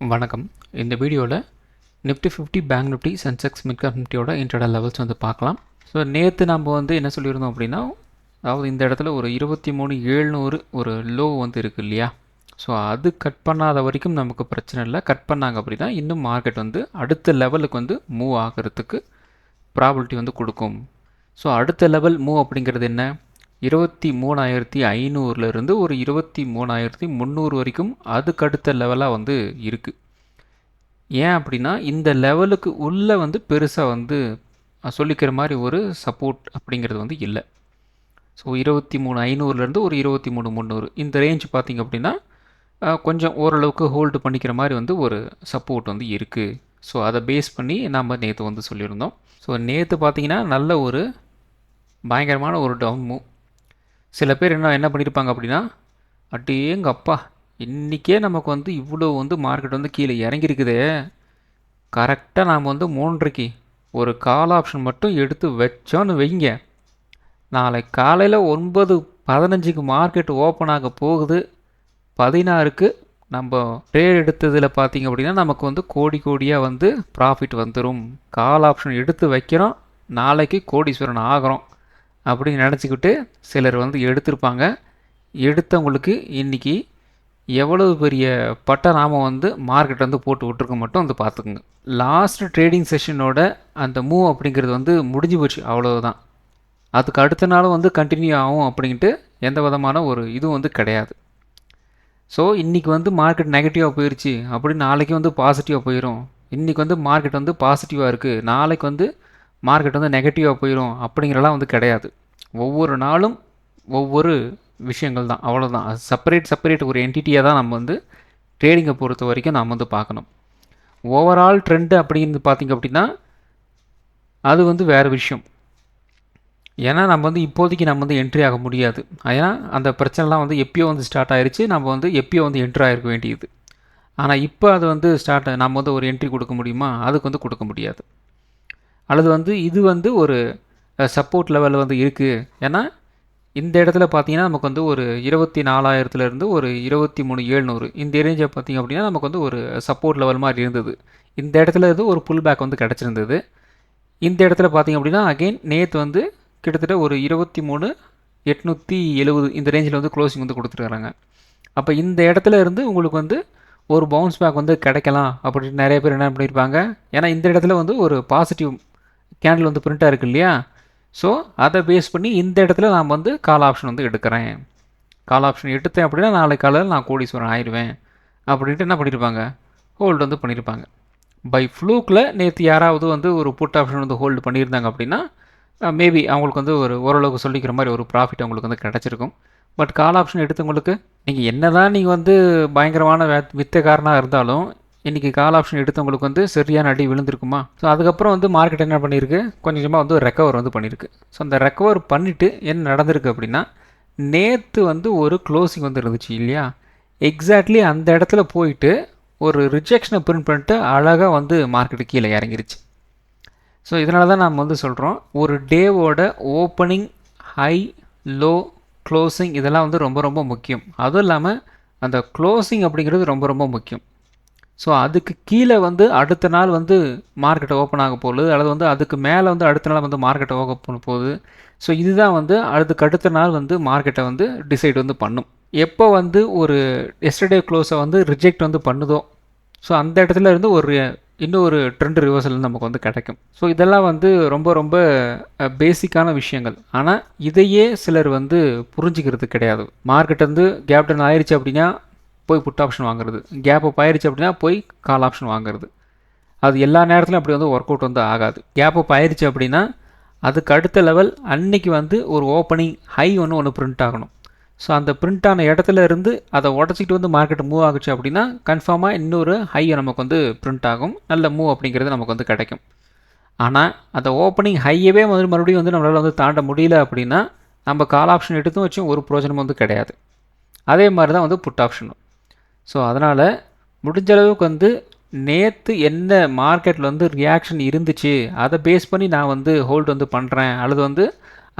வணக்கம். இந்த வீடியோவில் Nifty 50 Bank Nifty Sensex mid cap நிஃப்டியோட இன்ட்ரடல் லெவல்ஸ் வந்து பார்க்கலாம். ஸோ நேற்று நம்ம வந்து என்ன சொல்லியிருந்தோம் அப்படின்னா, அதாவது இந்த இடத்துல ஒரு 23,700 ஒரு லோ வந்து இருக்குது இல்லையா. ஸோ அது கட் பண்ணாத வரைக்கும் நமக்கு பிரச்சனை இல்லை. கட் பண்ணாங்க அப்படின்னா இன்னும் மார்க்கெட் வந்து அடுத்த லெவலுக்கு வந்து மூவ் ஆகிறதுக்கு ப்ராபபிலிட்டி வந்து கொடுக்கும். ஸோ அடுத்த லெவல் மூவ் அப்படிங்கிறது என்ன, 23,500லேருந்து ஒரு 23,300 வரைக்கும் அதுக்கு அடுத்த லெவலாக வந்து இருக்குது. ஏன் அப்படின்னா இந்த லெவலுக்கு உள்ளே வந்து பெருசாக வந்து சொல்லிக்கிற மாதிரி ஒரு சப்போர்ட் அப்படிங்கிறது வந்து இல்லை. ஸோ 23,500லேருந்து ஒரு 23,300 இந்த ரேஞ்ச் பார்த்திங்க அப்படின்னா கொஞ்சம் ஓரளவுக்கு ஹோல்டு பண்ணிக்கிற மாதிரி வந்து ஒரு சப்போர்ட் வந்து இருக்குது. ஸோ அதை பேஸ் பண்ணி நம்ம நேற்று வந்து சொல்லியிருந்தோம். ஸோ நேற்று பார்த்திங்கன்னா நல்ல ஒரு பயங்கரமான ஒரு டவுன் மூவ். சில பேர் என்ன பண்ணியிருப்பாங்க அப்படின்னா, அட்டேங்க அப்பா இன்றைக்கே நமக்கு வந்து இவ்வளோ வந்து மார்க்கெட் வந்து கீழே இறங்கியிருக்குதே, கரெக்டாக நாம் வந்து 3:30 ஒரு கால் ஆப்ஷன் மட்டும் எடுத்து வச்சோன்னு வைங்க, நாளை காலையில் 9:15 மார்க்கெட் ஓப்பன் ஆக போகுது, 16க்கு நம்ம ட்ரேட் எடுத்ததில் பார்த்திங்க அப்படின்னா நமக்கு வந்து கோடி கோடியாக வந்து ப்ராஃபிட் வந்துடும், கால் ஆப்ஷன் எடுத்து வைக்கிறோம், நாளைக்கு கோடீஸ்வரன் ஆகிறோம் அப்படின்னு நினச்சிக்கிட்டு சிலர் வந்து எடுத்திருப்பாங்க. எடுத்தவங்களுக்கு இன்றைக்கி எவ்வளவு பெரிய பட்டை நாம வந்து மார்க்கெட் வந்து போட்டு விட்டுருக்க மட்டும் வந்து பார்த்துக்குங்க. லாஸ்ட் ட்ரேடிங் செஷனோட அந்த மூவ் அப்படிங்கிறது வந்து முடிஞ்சு போச்சு, அவ்வளவுதான். அதுக்கு அடுத்த நாளும் வந்து கண்டினியூ ஆகும் அப்படின்ட்டு எந்த விதமான ஒரு இதுவும் வந்து கிடையாது. ஸோ இன்றைக்கி வந்து மார்க்கெட் நெகட்டிவாக போயிடுச்சு அப்படின்னு நாளைக்கு வந்து பாசிட்டிவாக போயிடும், இன்றைக்கி வந்து மார்க்கெட் வந்து பாசிட்டிவாக இருக்குது நாளைக்கு வந்து மார்க்கெட் வந்து நெகட்டிவாக போயிடும் அப்படிங்கிறலாம் வந்து கிடையாது. ஒவ்வொரு நாளும் ஒவ்வொரு விஷயங்கள் தான், அவ்வளோதான். அது செப்பரேட் ஒரு என்டிட்டியாக தான் நம்ம வந்து ட்ரேடிங்கை பொறுத்த வரைக்கும் நாம் வந்து பார்க்கணும். ஓவரால் ட்ரெண்டு அப்படின்னு பார்த்திங்க அப்படின்னா அது வந்து வேறு விஷயம். ஏன்னா நம்ம வந்து இப்போதைக்கு நம்ம வந்து என்ட்ரி ஆக முடியாது. ஏன்னா அந்த பிரச்சனைலாம் வந்து எப்பயோ வந்து ஸ்டார்ட் ஆகிடுச்சு, நம்ம வந்து எப்பயோ வந்து என்ட்ரி ஆகிருக்க வேண்டியது. ஆனால் இப்போ அது வந்து நம்ம வந்து ஒரு என்ட்ரி கொடுக்க முடியுமா, அதுக்கு வந்து கொடுக்க முடியாது. அல்லது வந்து இது வந்து ஒரு சப்போர்ட் லெவலில் வந்து இருக்குது. ஏன்னா இந்த இடத்துல பார்த்தீங்கன்னா நமக்கு வந்து ஒரு 24,000லேருந்து ஒரு 23,700 இந்த ரேஞ்சை பார்த்திங்க அப்படின்னா நமக்கு வந்து ஒரு சப்போர்ட் லெவல் மாதிரி இருந்தது. இந்த இடத்துல இருந்து ஒரு புல் பேக் வந்து கிடச்சிருந்தது. இந்த இடத்துல பார்த்திங்க அப்படின்னா அகெயின் நேற்று வந்து கிட்டத்தட்ட ஒரு 23,870 இந்த ரேஞ்சில் வந்து க்ளோசிங் வந்து கொடுத்துருக்காங்க. அப்போ இந்த இடத்துல இருந்து உங்களுக்கு வந்து ஒரு பவுன்ஸ் பேக் வந்து கிடைக்கலாம் அப்படின்னு நிறைய பேர் என்ன பண்ணியிருப்பாங்க. ஏன்னா இந்த இடத்துல வந்து ஒரு பாசிட்டிவ் கேண்டில் வந்து பிரிண்ட்டாக இருக்குது இல்லையா. ஸோ அதை பேஸ் பண்ணி இந்த இடத்துல நான் வந்து கால் ஆப்ஷன் வந்து எடுக்கிறேன், கால் ஆப்ஷன் எடுத்தேன் அப்படின்னா நாளைக்கு காலையில் நான் கோடீஸ்வரன் ஆயிடுவேன் அப்படின்ட்டு என்ன பண்ணியிருப்பாங்க, ஹோல்டு வந்து பண்ணியிருப்பாங்க. பை ஃப்ளூக்கில் நேற்று யாராவது வந்து ஒரு புட் ஆப்ஷன் வந்து ஹோல்டு பண்ணியிருந்தாங்க அப்படின்னா மேபி அவங்களுக்கு வந்து ஓரளவுக்கு சொல்லிக்கிற மாதிரி ஒரு ப்ராஃபிட் அவங்களுக்கு வந்து கிடச்சிருக்கும். பட் கால் ஆப்ஷன் எடுத்தவங்களுக்கு நீங்கள் என்ன தான் நீங்கள் வந்து பயங்கரமான வித்தக்காரனாக இருந்தாலும் இன்றைக்கி கால் ஆப்ஷன் எடுத்தவங்களுக்கு வந்து சரியான அடி விழுந்திருக்குமா. ஸோ அதுக்கப்புறம் வந்து மார்க்கெட் என்ன பண்ணியிருக்கு, கொஞ்சமாக வந்து ரெக்கவர் வந்து பண்ணியிருக்கு. ஸோ அந்த ரெக்கவர் பண்ணிவிட்டு என்ன நடந்திருக்கு அப்படின்னா, நேற்று வந்து ஒரு க்ளோசிங் வந்து இருந்துச்சு இல்லையா, எக்ஸாக்ட்லி அந்த இடத்துல போயிட்டு ஒரு ரிஜெக்ஷனை பிரிண்ட் பண்ணிட்டு அழகாக வந்து மார்க்கெட்டு கீழே இறங்கிருச்சு. ஸோ இதனால தான் நம்ம வந்து சொல்கிறோம், ஒரு டேவோட ஓப்பனிங், ஹை, லோ, க்ளோசிங் இதெல்லாம் வந்து ரொம்ப ரொம்ப முக்கியம். அதுவும் இல்லாமல் அந்த க்ளோசிங் அப்படிங்கிறது ரொம்ப ரொம்ப முக்கியம். ஸோ அதுக்கு கீழே வந்து அடுத்த நாள் வந்து மார்க்கெட்டை ஓப்பன் ஆக போகுது, அல்லது வந்து அதுக்கு மேலே வந்து அடுத்த நாள் வந்து மார்க்கெட்டை ஓப்பன் போகுது. ஸோ இதுதான் வந்து அதுக்கு அடுத்த நாள் வந்து மார்க்கெட்டை வந்து டிசைட் வந்து பண்ணும். எப்போ வந்து ஒரு எஸ்டர்டே க்ளோஸை வந்து ரிஜெக்ட் வந்து பண்ணுதோ, ஸோ அந்த இடத்துல இருந்து இன்னொரு ட்ரெண்ட் ரிவர்சல் நமக்கு வந்து கிடைக்கும். ஸோ இதெல்லாம் வந்து ரொம்ப ரொம்ப பேசிக்கான விஷயங்கள். ஆனால் இதையே சிலர் வந்து புரிஞ்சிக்கிறது கிடையாது. மார்க்கெட் வந்து கேப் டவுன் ஆயிடுச்சு அப்படின்னா போய் புட் ஆப்ஷன் வாங்குறது, கேப் அப் ஆயிடுச்சு அப்படின்னா போய் கால் ஆப்ஷன் வாங்குறது. அது எல்லா நேரத்துலையும் அப்படி வந்து ஒர்க் அவுட் வந்து ஆகாது. கேப் அப் ஆயிடுச்சு அப்படின்னா அதுக்கு அடுத்த லெவல் அன்னைக்கு வந்து ஒரு ஓப்பனிங் ஹை ஒன்று பிரிண்ட் ஆகணும். ஸோ அந்த பிரிண்ட் ஆன இடத்துல இருந்து அதை உடச்சிக்கிட்டு வந்து மார்க்கெட் மூவ் ஆகுச்சு அப்படின்னா கன்ஃபார்மாக இன்னொரு ஹையை நமக்கு வந்து பிரிண்ட் ஆகும், நல்ல மூவ் அப்படிங்கிறது நமக்கு வந்து கிடைக்கும். ஆனால் அந்த ஓப்பனிங் ஹையவே வந்து மறுபடியும் வந்து நம்மளால் வந்து தாண்ட முடியல அப்படின்னா நம்ம கால் ஆப்ஷன் எடுத்தும் வச்சும் ஒரு பிரோஜனம் வந்து கிடையாது. அதே மாதிரி தான் வந்து புட் ஆப்ஷனும். ஸோ அதனால் முடிஞ்ச அளவுக்கு வந்து நேற்று என்ன மார்க்கெட்டில் வந்து ரியாக்ஷன் இருந்துச்சு அதை பேஸ் பண்ணி நான் வந்து ஹோல்டு வந்து பண்ணுறேன், அல்லது வந்து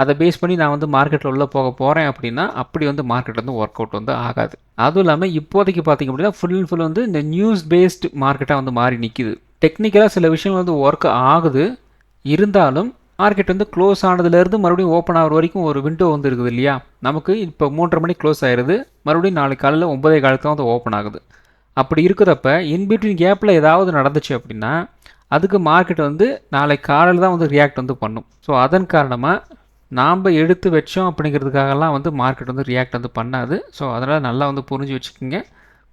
அதை பேஸ் பண்ணி நான் வந்து மார்க்கெட்டில் உள்ளே போக போகிறேன் அப்படின்னா அப்படி வந்து மார்க்கெட் வந்து ஒர்க் அவுட் வந்து ஆகாது. அதுவும் இல்லாமல் இப்போதைக்கு பார்த்திங்க அப்படின்னா ஃபுல் அண்ட் ஃபுல் வந்து இந்த நியூஸ் பேஸ்டு மார்க்கெட்டாக வந்து மாறி நிற்கிது. டெக்னிக்கலாக சில விஷயங்கள் வந்து ஒர்க் ஆகுது, இருந்தாலும் மார்க்கெட் வந்து க்ளோஸ் ஆனதுலேருந்து மறுபடியும் ஓப்பன் ஆகிற வரைக்கும் ஒரு விண்டோ வந்து இருக்குது இல்லையா. நமக்கு இப்போ 3:30 மணிக்கு க்ளோஸ் ஆயிடுது, மறுபடியும் நாளைக்கு காலையில் 9:15 தான் வந்து ஓப்பன் ஆகுது. அப்படி இருக்கிறப்ப இன்பிட்வீன் கேப்பில் ஏதாவது நடந்துச்சு அப்படின்னா அதுக்கு மார்க்கெட் வந்து நாளைக்கு காலையில் தான் வந்து ரியாக்ட் வந்து பண்ணும். ஸோ அதன் காரணமாக நாம் எடுத்து வச்சோம் அப்படிங்கிறதுக்காகலாம் வந்து மார்க்கெட் வந்து ரியாக்ட் வந்து பண்ணாது. ஸோ அதனால் நல்லா வந்து புரிஞ்சு வச்சுக்கோங்க.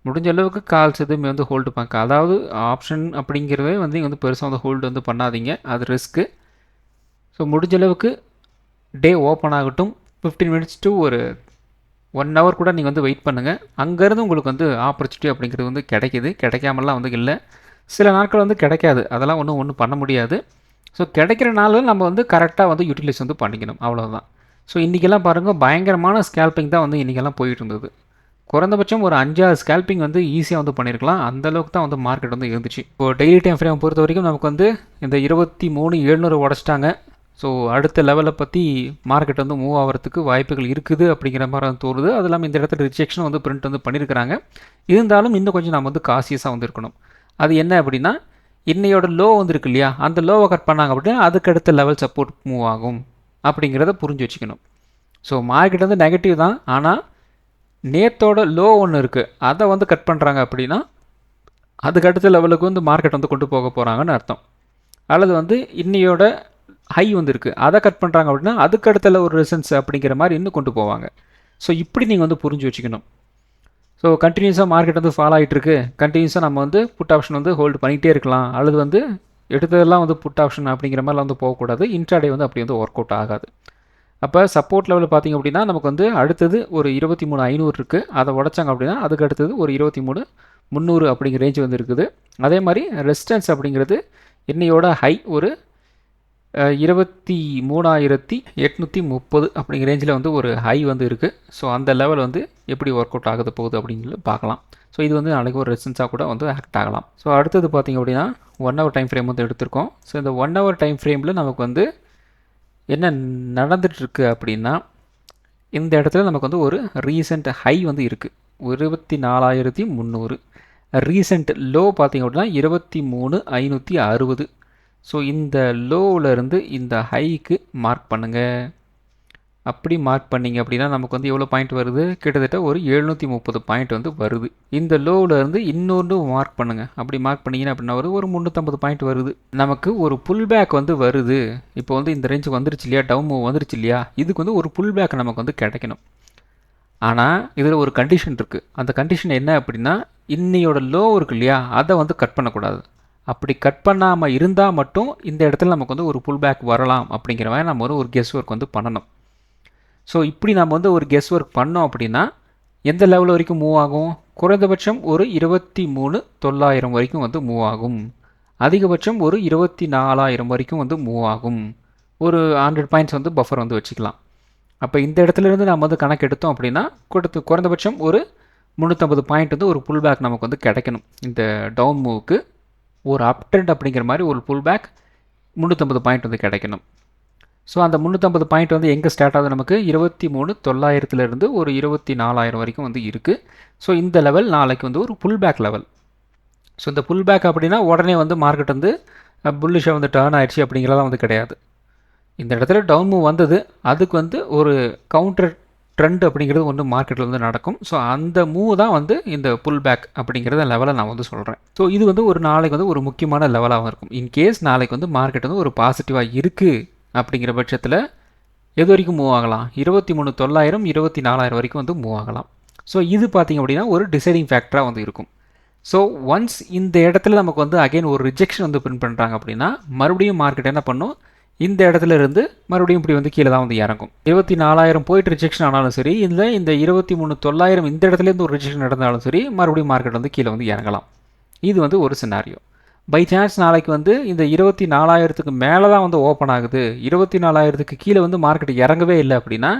முடிஞ்ச அளவுக்கு கால்ஸ் எதுவுமே வந்து ஹோல்டு பண்ண, அதாவது ஆப்ஷன் அப்படிங்கிறதே வந்து நீங்கள் வந்து பெருசாக வந்து ஹோல்டு வந்து பண்ணாதீங்க, அது ரிஸ்க்கு. ஸோ முடிஞ்ச அளவுக்கு டே ஓப்பன் ஆகட்டும், 15 மினிட்ஸ் டு ஒரு 1 ஹவர் கூட நீங்கள் வந்து வெயிட் பண்ணுங்கள். அங்கேருந்து உங்களுக்கு வந்து ஆப்பர்ச்சுனிட்டி அப்படிங்கிறது வந்து கிடைக்கிது, கிடைக்காமலாம் வந்து இல்லை. சில நாட்கள் வந்து கிடைக்காது, அதெல்லாம் ஒன்றும் பண்ண முடியாது. ஸோ கிடைக்கிற நாளில் நம்ம வந்து கரெக்டாக வந்து யூட்டிலைஸ் வந்து பண்ணிக்கணும், அவ்வளோதான். ஸோ இன்றைக்கெல்லாம் பாருங்கள் பயங்கரமான ஸ்கேல்பிங் தான் வந்து இன்றைக்கெல்லாம் போயிட்டு இருந்தது. குறைந்தபட்சம் ஒரு 5-6 ஸ்கேல்பிங் வந்து ஈஸியாக வந்து பண்ணியிருக்கலாம், அந்தளவுக்கு தான் வந்து மார்க்கெட் வந்து இருந்துச்சு. இப்போ டெய்லி டைம் ஃப்ரேம் பொறுத்த வரைக்கும் நமக்கு வந்து இந்த 23,700 உடச்சிட்டாங்க. ஸோ அடுத்த லெவலை பற்றி மார்க்கெட் வந்து மூவ் ஆகிறதுக்கு வாய்ப்புகள் இருக்குது அப்படிங்கிற மாதிரி வந்து தோணுது. அது இல்லாமல் இந்த இடத்துல ரிஜெக்ஷன் வந்து பிரிண்ட் வந்து பண்ணியிருக்கிறாங்க. இருந்தாலும் இன்னும் கொஞ்சம் நம்ம வந்து காசியஸாக வந்து இருக்கணும். அது என்ன அப்படின்னா, இன்னையோட லோ வந்துருக்கு இல்லையா, அந்த லோவை கட் பண்ணாங்க அப்படின்னா அதுக்கு அடுத்த லெவல் சப்போர்ட் மூவ் ஆகும் அப்படிங்கிறத புரிஞ்சு வச்சுக்கணும். ஸோ மார்க்கெட் வந்து நெகட்டிவ் தான், ஆனால் நேத்தோட லோ ஒன்று இருக்குது, அதை வந்து கட் பண்ணுறாங்க அப்படின்னா அதுக்கு அடுத்த லெவலுக்கு வந்து மார்க்கெட் வந்து கொண்டு போக போகிறாங்கன்னு அர்த்தம். அல்லது வந்து இன்னையோட ஹை வந்து இருக்குது, அதை கட் பண்ணுறாங்க அப்படின்னா அதுக்கு அடுத்த ஒரு ரெசன்ஸ் அப்படிங்கிற மாதிரி இன்னும் கொண்டு போவாங்க. ஸோ இப்படி நீங்கள் வந்து புரிஞ்சு வச்சுக்கணும். ஸோ கண்டினியூஸாக மார்க்கெட் வந்து ஃபாலோ ஆகிட்டுருக்கு, கண்டினியூஸாக நம்ம வந்து புட் ஆப்ஷன் வந்து ஹோல்டு பண்ணிகிட்டே இருக்கலாம், அல்லது வந்து எடுத்ததெல்லாம் வந்து புட் ஆப்ஷன் அப்படிங்கிற மாதிரிலாம் வந்து போகக்கூடாது. இன்ட்ராடே வந்து அப்படி வந்து ஒர்க் அவுட் ஆகாது. அப்போ சப்போர்ட் லெவலில் பார்த்திங்க அப்படின்னா நமக்கு வந்து அடுத்தது ஒரு 23,500 இருக்குது, அதை உடச்சாங்க அப்படின்னா அதுக்கு அடுத்தது ஒரு 23,300 அப்படிங்கிற ரேஞ்ச் வந்து இருக்குது. அதே மாதிரி ரெசிஸ்டன்ஸ் அப்படிங்கிறது இன்னையோட ஹை ஒரு 23,830 அப்படிங்கிற ரேஞ்சில் வந்து ஒரு ஹை வந்து இருக்குது. ஸோ அந்த லெவல் வந்து எப்படி ஒர்க் அவுட் ஆகுது போகுது அப்படிங்கிறது பார்க்கலாம். ஸோ இது வந்து நாளைக்கு ஒரு ரெசிஸ்டன்ஸாக கூட வந்து ஆக்ட் ஆகலாம். ஸோ அடுத்தது பார்த்திங்க அப்படின்னா 1 ஹவர் டைம் ஃப்ரேம் வந்து எடுத்திருக்கோம். ஸோ இந்த 1 ஹவர் டைம் ஃப்ரேமில் நமக்கு வந்து என்ன நடந்துகிட்ருக்கு அப்படின்னா, இந்த இடத்துல நமக்கு வந்து ஒரு ரீசெண்ட் ஹை வந்து இருக்குது 24,300. ரீசெண்ட் லோ பார்த்திங்க அப்படின்னா 23,560. ஸோ இந்த லோவிலேருந்து இந்த ஹைக்கு மார்க் பண்ணுங்கள். அப்படி மார்க் பண்ணிங்க அப்படின்னா நமக்கு வந்து எவ்வளோ பாயிண்ட் வருது, கிட்டத்தட்ட ஒரு 730 பாயிண்ட் வந்து வருது. இந்த லோவிலேருந்து இன்னொன்று மார்க் பண்ணுங்கள். அப்படி மார்க் பண்ணிங்கன்னா அப்படின்னா ஒரு 350 பாயிண்ட் வருது. நமக்கு ஒரு புல் பேக் வந்து வருது. இப்போ வந்து இந்த ரேஞ்சுக்கு வந்துருச்சு இல்லையா, டவுன் மூவ் வந்துருச்சு இல்லையா, இதுக்கு வந்து ஒரு புல் பேக் நமக்கு வந்து கிடைக்கணும். ஆனால் இதில் ஒரு கண்டிஷன் இருக்குது. அந்த கண்டிஷன் என்ன அப்படின்னா, இன்னையோட லோ இருக்குது இல்லையா, அதை வந்து கட் பண்ணக்கூடாது. அப்படி கட் பண்ணாமல் இருந்தால் மட்டும் இந்த இடத்துல நமக்கு வந்து ஒரு புல் பேக் வரலாம் அப்படிங்கிற மாதிரி நம்ம ஒரு கெஸ் ஒர்க் வந்து பண்ணணும். ஸோ இப்படி நம்ம வந்து ஒரு கெஸ் ஒர்க் பண்ணோம் அப்படின்னா எந்த லெவல் வரைக்கும் மூவ் ஆகும், குறைந்தபட்சம் ஒரு 23,900 வரைக்கும் வந்து மூவ் ஆகும், அதிகபட்சம் ஒரு 24,000 வரைக்கும் வந்து மூவ் ஆகும். ஒரு 100 பாயிண்ட்ஸ் வந்து பஃபர் வந்து வச்சுக்கலாம். அப்போ இந்த இடத்துலேருந்து நம்ம வந்து கணக்கு எடுத்தோம் அப்படின்னா குறைந்தபட்சம் ஒரு 350 பாயிண்ட் வந்து ஒரு புல் பேக் நமக்கு வந்து கிடைக்கணும். இந்த டவுன் மூவுக்கு ஒரு அப் ட்ரெண்ட் அப்படிங்கிற மாதிரி ஒரு புல் பேக் 350 பாயிண்ட் வந்து கிடைக்கணும். ஸோ அந்த 350 பாயிண்ட் வந்து எங்கே ஸ்டார்ட் ஆகுது, நமக்கு 23,900 ஒரு 24,000 வரைக்கும் வந்து இருக்குது. ஸோ இந்த லெவல் நாளைக்கு வந்து ஒரு புல் பேக் லெவல். ஸோ இந்த புல் பேக் அப்படின்னா உடனே வந்து மார்க்கெட் வந்து புல்லிஷாக வந்து டர்ன் ஆயிடுச்சு அப்படிங்கிறதெல்லாம் வந்து கிடையாது. இந்த இடத்துல டவுன் மூவ் வந்தது, அதுக்கு வந்து ஒரு கவுண்டர் ட்ரெண்ட் அப்படிங்கிறது ஒன்று மார்க்கெட்டில் வந்து நடக்கும். ஸோ அந்த மூவ் தான் வந்து இந்த புல் பேக் அப்படிங்கிறத லெவலை நான் வந்து சொல்கிறேன். ஸோ இது வந்து ஒரு நாளைக்கு வந்து ஒரு முக்கியமான லெவலாகவும் இருக்கும். இன்கேஸ் நாளைக்கு வந்து மார்க்கெட் வந்து ஒரு பாசிட்டிவாக இருக்குது அப்படிங்கிற பட்சத்தில் எது வரைக்கும் மூவ் ஆகலாம், 23,900 24,000 வரைக்கும் வந்து மூவ் ஆகலாம். ஸோ இது பார்த்திங்க அப்படின்னா ஒரு டிசைடிங் ஃபேக்டராக வந்து இருக்கும். ஸோ ஒன்ஸ் இந்த இடத்துல நமக்கு வந்து அகைன் ஒரு ரிஜெக்ஷன் வந்து பிரிண்ட் பண்ணுறாங்க அப்படின்னா மறுபடியும் மார்க்கெட் என்ன பண்ணும், இந்த இடத்துல இருந்து மறுபடியும் இப்படி வந்து கீழே தான் வந்து இறங்கும். 24,000 போயிட்டு ரிஜெக்ஷன் ஆனாலும் சரி, இல்லை இந்த 23,900 இந்த இடத்துலேருந்து ஒரு ரிஜெக்ஷன் நடந்தாலும் சரி, மறுபடியும் மார்க்கெட் வந்து கீழே வந்து இறங்கலாம். இது வந்து ஒரு சினாரியோ. பை சான்ஸ் நாளைக்கு வந்து இந்த 24,000க்கு மேலே தான் வந்து ஓப்பன் ஆகுது, 24,000க்கு கீழே வந்து மார்க்கெட் இறங்கவே இல்லை அப்படின்னா